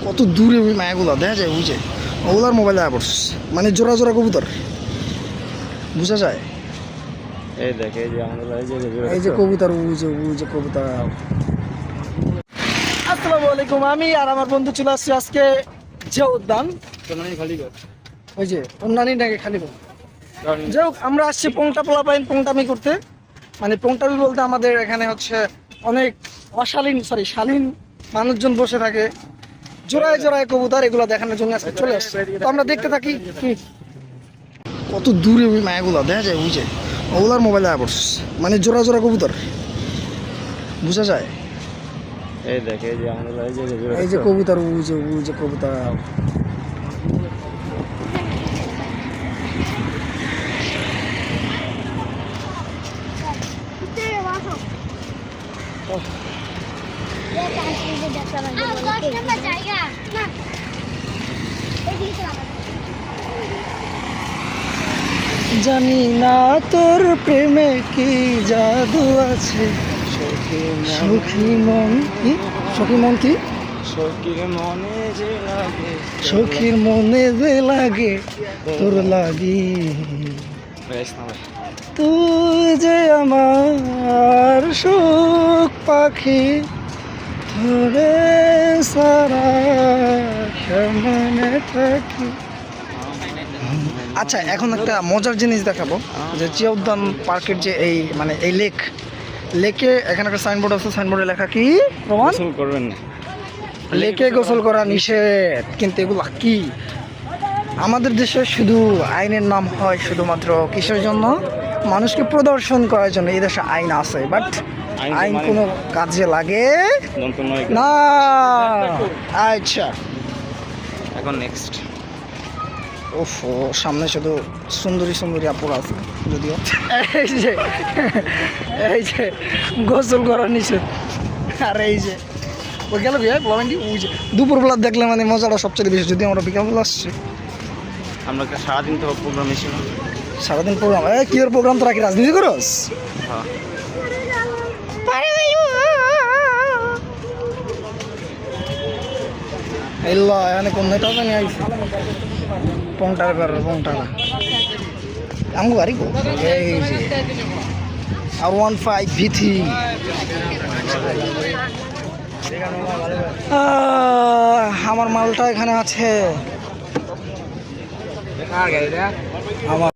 কত দূরে ওই মায়াগুলা দেখা যায়, বুঝে ওগুলার মোবাইলে আপস মানে জোড়া জোড়া কবুতর বুঝা যায়। এই দেখ এই যে আমাদের এই যে কবুতর, বুঝে কবুতর। আসসালামু আলাইকুম, আমি আর আমার বন্ধু চলে আসছি আজকে যে উদ্যান ওই যে অন্যান্যটাকে খালি বল। যাই হোক, আমরা আসছি পোংটা পোলাপাইন পোংটামি করতে। মানে পোংটামি বলতে আমাদের এখানে হচ্ছে অনেক শালীন মানুষজন বসে থাকে, জোড়ায় জোড়ায় কবুতর, এগুলো দেখানোর জন্য আজকে চলে আসছে। তো আমরা দেখতে থাকি কত দূরে ওই মায়াগুলা দেখা যায়, বুঝে ওগুলার মোবাইলে আপস মানে জোড়া জোড়া কবুতর বুঝা যায়। এই দেখ এই যে আমাদের এই যে কবুতর, বুঝে কবুতর। জানি না তোর প্রেমে কি জাদু আছে, সখী মন কি সখীর মনে যে লাগে তোর লাগি, তুই যে আমার সুখ পাখি ধরে সারা কেমনে থাকি। আচ্ছা, এখন একটা মজার জিনিস দেখাবো, যে জিয়া উদ্যান পার্কের যে এই মানে এই লেকে এখানে একটা সাইনবোর্ড আছে, সাইনবোর্ডে লেখা কি প্রমাণ করবেন না, লেকে গোসল করা নিষেধ। কিন্তু এগুলা কি আমাদের দেশে শুধু আইনের নাম হয়, শুধুমাত্র কিসের জন্য? মানুষকে প্রদর্শন করার জন্য। এই দেশে আইন আছে, বাট আইন কোনো কাজে লাগে না। আচ্ছা, এখন নেক্সট। ওফ, সামনে শুধু সুন্দরী আপুরা আছে, যদিও এই যে গোসল করার নিষেধ। আর এই যে ওই গেল বিয়ে বলেনটি, ওই যে দুপুরবেলা দেখলে মানে মজাটা সবচেয়ে বেশি। যদি আমরা বিকালবেলা আসছি, আমরা সারাদিন তো প্রোগ্রামে ছিল, সারাদিন প্রোগ্রাম। কি এর প্রোগ্রাম তো রাখি, রাজনীতি করস? হ্যাঁ। এখানে কোন নেতা জানি আইছে পংটারা আমগো গাড়ি গো। এই যে R15 V3। আমার মালটা এখানে আছে। আমার